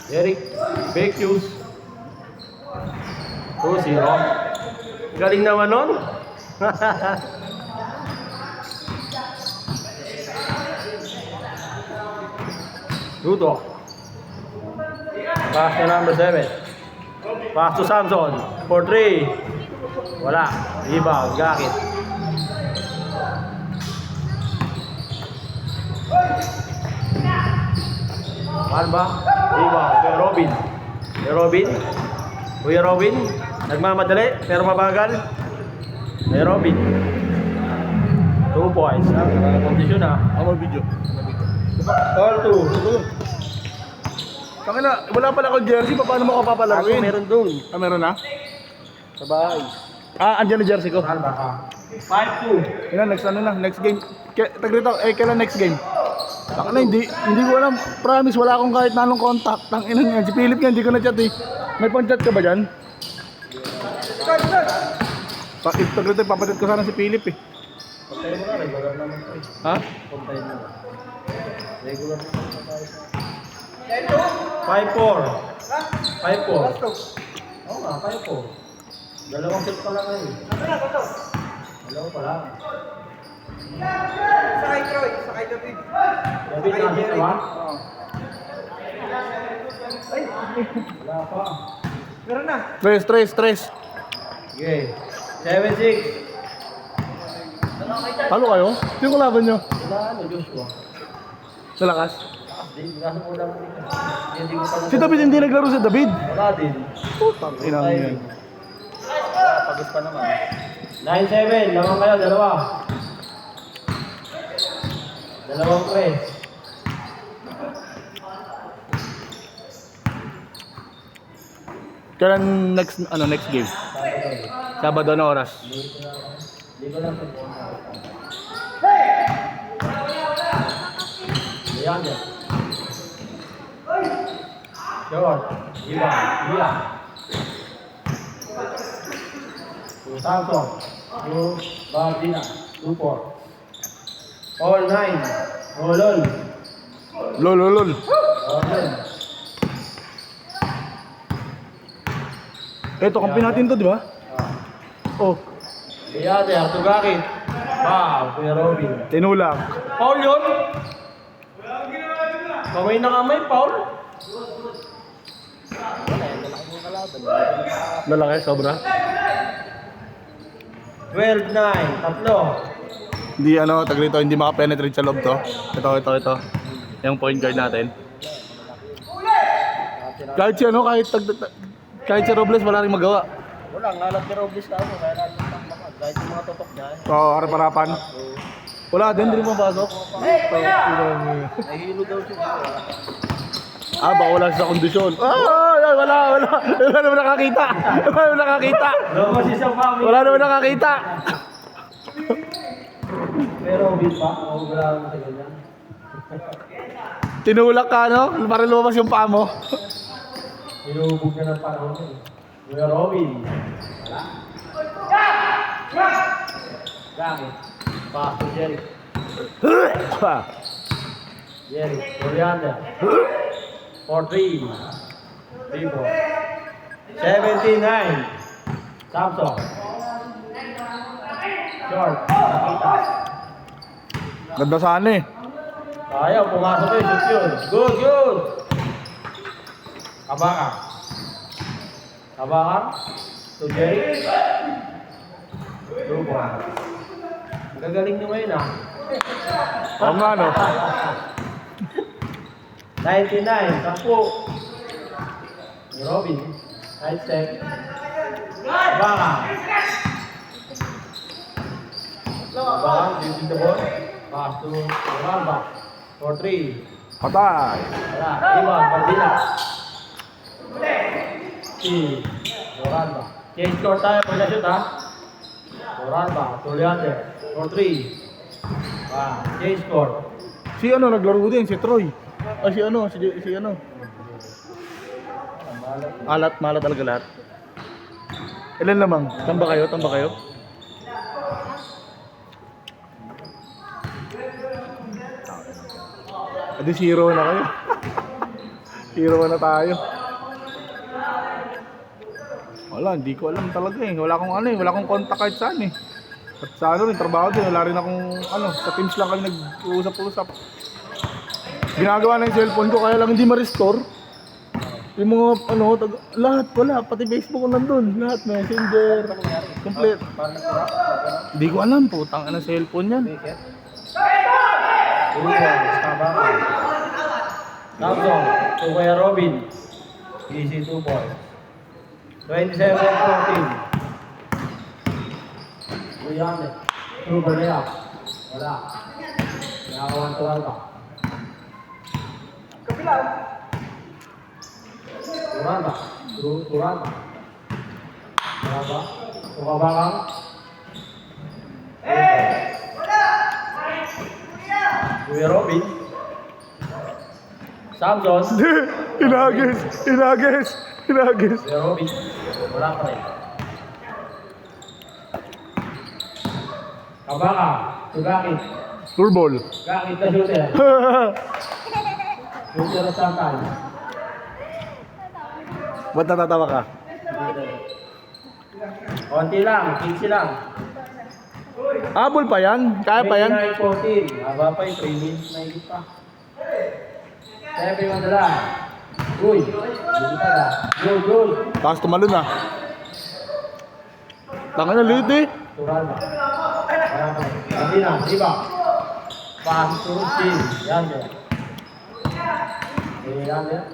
Eric Becchius. 2-0. Galing naman nun. Ludo. Pass to number 7. Pass to Samson. For 3. Wala. Rebound. Gakit. Alba. Rebound. Kay Robin. Kay Robin. Kuya Robin. Nagmamadali pero mabagal. Kay Robin. 2 points. Kondisyon ha. Ako video. All 2. Tangina, wala pala akong jersey, paano mo ako papalaruin? Meron doon. Ah, meron na? Sa bahay. Ah, andyan na jersey ko. Alba ka. 5-2. Kailan, next ano na, next game. Tagrito, kailan next game? Tangina, hindi ko alam. Promise, wala akong kahit na anong contact. Tangina niyan, si Philip nga, hindi ko na chat eh. May pang-chat ka ba dyan? Tagrito, papatit ko sana si Philip eh. Pagkain mo na, regular naman ito eh. Ha? Pagkain mo na. Regular naman ito tayo. 5-4. 5-4. Oo nga, 5-4. Dalawang set pa lang ngayon. Dalawa pa lang. Sakay Troy, sakay David. David, nandito ba? Wala pa. Meron na. Stress. Okay. 7-6. Talo kayo? Sino kalaban nyo? Wala ano, Joshua. Nalakas? Hindi, nasa mo lang dito. Hindi ko pa Si David hindi naglaro si David. Wala din. Putang ina mo yan. Pagos pa naman. 9-7. Lamang kayo, dalawa. Dalawang press. Kailan next game? Sabado na oras. Hindi ko lang ito. Ayan yan. Short. Iba. Iya. Samson. Bardina. 2-4. All 9. Olol. Lol. Olol. Eto, kampi natin to, di ba? Oh, Iyate, Artugaki. Wow, Kuya Robin. tinulak. Paul yun? Kamay na kamay, Paul? Lalaki, sobra. 12-9, tatlo. Hindi tagrito, hindi makapenetrate sa loob to. Ito. Yung point guard natin. Kahit si kahit si Robles wala rin magawa. Wala, ngalat ni Robles ka ako, kaya natin takmakan. Kahit yung mga totok niya. Oo, harap-harapan. Wala din, hindi mapasok. Nahilo daw siya. Ah, baka wala sa kondisyon. Wala naman nakakita. Lumos isang family. Wala naman nakakita. Pero Robin pa, o wala naman sa ganyan. Tinulak ka, no? Para lumabas yung paa mo. Hinubog na ng panahon eh. Kuya Robin. Wala. Gamit. Pass to Jerry. Jerry. Coriander. 4-3. 3-4. 17-9. Samson. Short. Nakita. Ganda sana eh. Ayaw, pumasok eh. Shoot yun. Good. Kabaka. To Jerry. 2-4. Gagaling nyo ngayon ah. Oo nga, no? 99, 10. Ni Robin. Side step. Kabaka. Using the ball. Pass to Ramba. 4-3. Patay. Wala. Iwan, Pardina. Si Ramba. Change score tayo pag na-shoot ha. Ramba. Tuliander. 4-3. Change score. Si naglaro din, si Troy. Si Malat talaga lahat. Ilan lamang? Tamba kayo? Adi 0 na kayo. Hero na tayo. Wala, hindi ko alam talaga eh. Wala akong ano eh, wala akong contact kahit saan eh. At sa ano rin, trabaho din, wala rin akong ano, sa Teams lang kami nag-uusap-usap. Ginagawa na yung cellphone ko, kaya lang hindi ma-restore. Yung mga ano, lahat wala, pati Facebook ko nandun, lahat, Messenger, complete. Hindi ko alam, putang ano cellphone yan. Samsung, to Kuya Robin. Easy 2 points. 27-14. Kuya, true ba niya? Wala. Nakakawan to alba. Kapilan. Turanda. Turanda. Wala ba? Tumabakang. Kuya Robin. Samson. Inagis. Kuya Robin. Wala pa rin. Kabaka. Tugakit. Turbol. Gakit na shooter. Shooter at sangkal. Ba't natatawa ka? Konti lang. 15 lang. Abol pa yan? Kaya pa yan? 29-14. Haba pa yung 3 minutes na higit pa. 7 yung dala. Uy. Hindi pa na. Good. Tapos tumalon na. Tanga na lit eh. Turalba. Sabi na. Diba? Pass to team. Yan yan. Yan yan.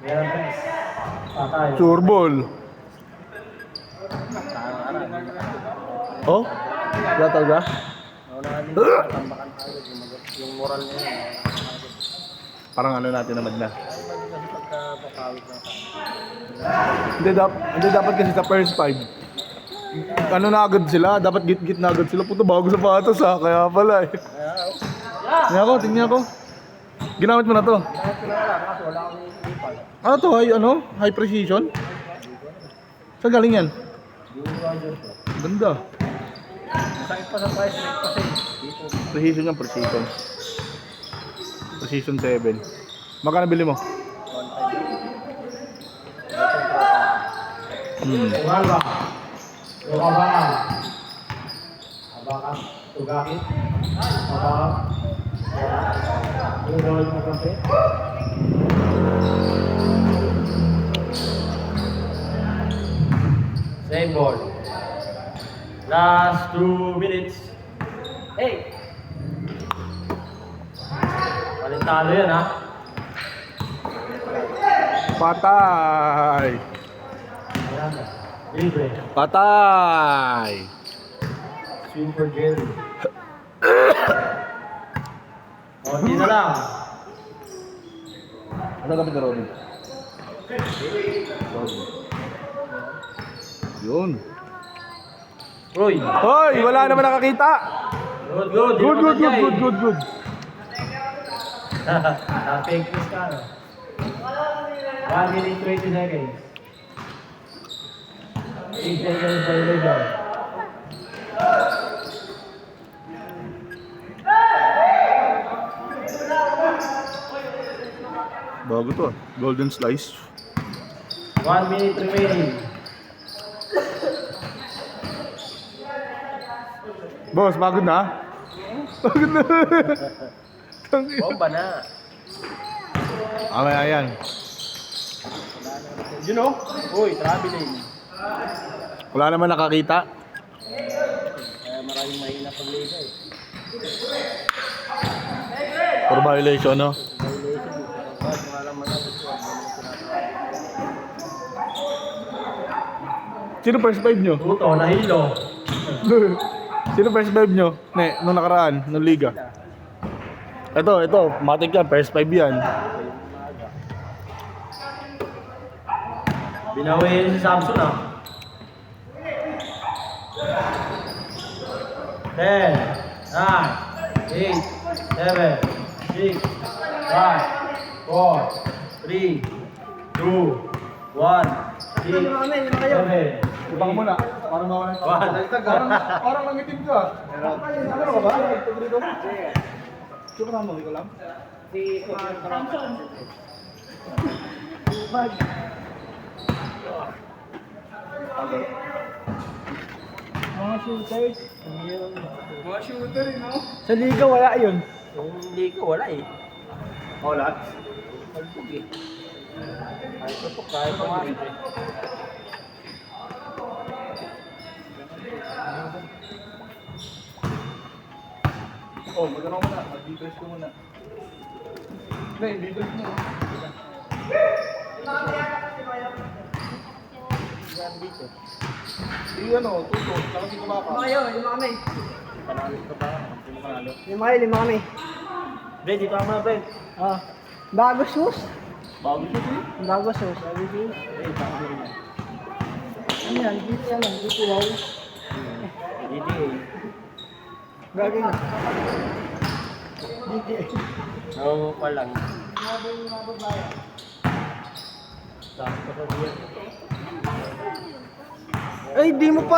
Meron pass. Patay. Turbol. Oh? Wala talaga? Yung moral niya yun. Parang ano natin naman na. Hindi dapat kasi sa first 5. Ano na agad sila? Dapat git-git na agad sila. Puto bago sapatos ha. Kaya pala eh. Tingnan ko. Ginamit mo na to. Ano to? High precision? Saan galing yan? Ganda. Masakit pa sa price rate kasi. Dito. Precision yan, precision. Precision 7. Magkano bili mo? Turalba. Tukabakan. Abakan. Tugakit. Abakan. Yung gawin mo kasi. Same ball. Last 2 minutes. Hey! Palintalo yan ha. Patay! Ayan. Libre. Patay! Super Jerry. Konti na lang. Ano gamit na Robin? Yun. Uy! Hoy! Wala naman nakakita! Good. Good. Fake news ka no? 1 minute 20 seconds. 8 seconds violation. Bago to ah. Golden slice. 1 minute remaining. Boss, pagod na? Pagod na. Bomba na. Amaya yan. You know? Uy, traveling. Wala naman nakakita. Kaya maraming mahina pag-lesa eh. For violation, no? Sino first 5 nyo? Tuto, nahilo. Sino first 5 nyo? Nung nakaraan, nung liga. Ito, matik yan, first 5 yan. Binawi si Samson ah. 10, 9, 8, 7, 6, 5, 4, 3, 2, 1, Ibang mo na, para mawala yung Parang nangitim ka. Ano ka ba? Sino ka naman, ikaw lang? Mga shooters. Mga shooter, no? Sa liga wala yun. Yung liga wala eh. Oh, lahat. Palpog eh. Kahit ito, kahit pumasok eh. Oh, magano muna. Mag-depress ko muna. Hindi, depress mo. Dito. Hindi ano, tuto. Saka si Kumaka. Lima kami. Panalo ka ba? Hindi mo panalo. Lima kami. Bre, dito ako muna, Bre. Ah. Bago sus. Bago siya siya. Bago sus. Sabi ko. Eh, saan ko rin yan? Ano yan? Dito yan lang. Dito wow. Dito eh. Gagawin na. Dito eh. Oo, pa lang. Sakto ko diyan. Ay, di mo pa